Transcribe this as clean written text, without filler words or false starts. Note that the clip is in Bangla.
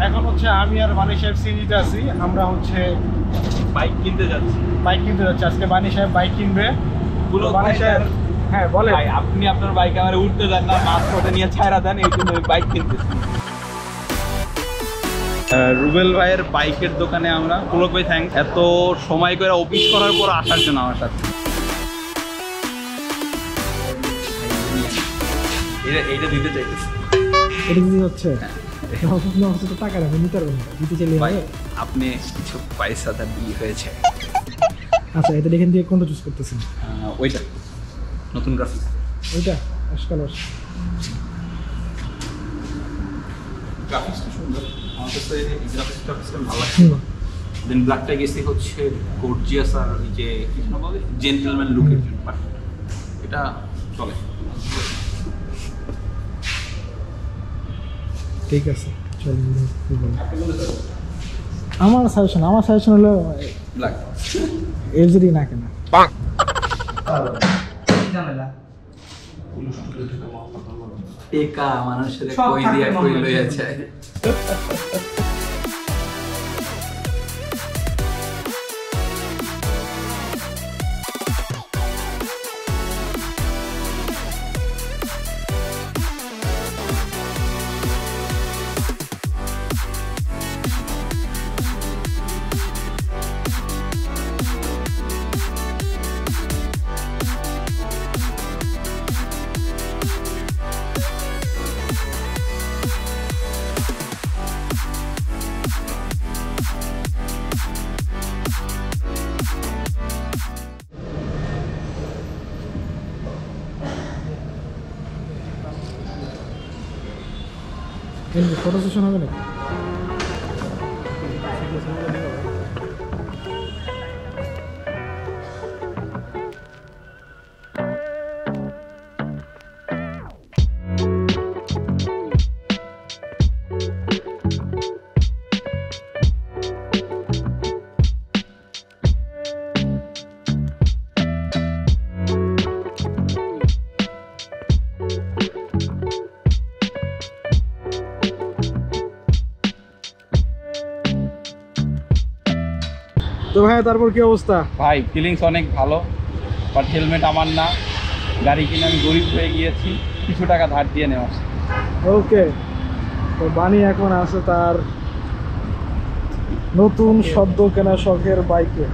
এখন হচ্ছে আমি আর বানি সাহেব সিএনজিতে আছি। আমরা হচ্ছে বাইক কিনতে যাচ্ছি। আজকে বানি সাহেব বাইক কিনবে। বানি সাহেব হ্যাঁ বলে আপনি আপনার বাইকে আমার উঠতে দেন না, মাছ পথে নিয়ে ছাইরা দেন, এই জন্য বাইক কিনতেছি। রুবেল ভাইয়ের বাইকের দোকানে আমরা, পুলক ভাই থ্যাঙ্কস এত সময় করে অফিস করার পর আসার জন্য আমার সাথে। এইটা দিতে চাইতেছি। এটা কি হচ্ছে টাকা রাখবেন নিতে পারবেন দিতে চাইলে ভাই আপনি কিছু পয়সা তার দিয়ে হয়েছে। আচ্ছা এটা দেখেন দিয়ে কোনটা চুজ করতেছেন? ওইটা নতুন গ্রাফিক্স, ওইটা অ্যাশ কালার। গ্রাফিক্সটা সুন্দর, আমার কাছে এই গ্রাফিক্সটা ভালো লাগছে। দেন ব্ল্যাকটা গেছে হচ্ছে গর্জিয়াস আর ওই যে কি যেন বলে জেন্টলম্যান লুকের জন্য, বাট এটা চলে। ঠিক আছে চলুন। আমার সাজেশন হলো ব্ল্যাক এলজিডি না কেনা। টেকা মানুষের কই দিয়া কই লইয়াছে। ফটো সেশন হবে নাকি? তো ভাই তারপর কি অবস্থা? ভাই ফিলিংস অনেক ভালো, বাট হেলমেট আমার না, গাড়ি কিনে আমি গরিব হয়ে গিয়েছি, কিছু টাকা ধার দিয়ে নেওয়া। ওকে, তো বানি এখন আছে তার নতুন সদ্য কেনা শখের বাইকে।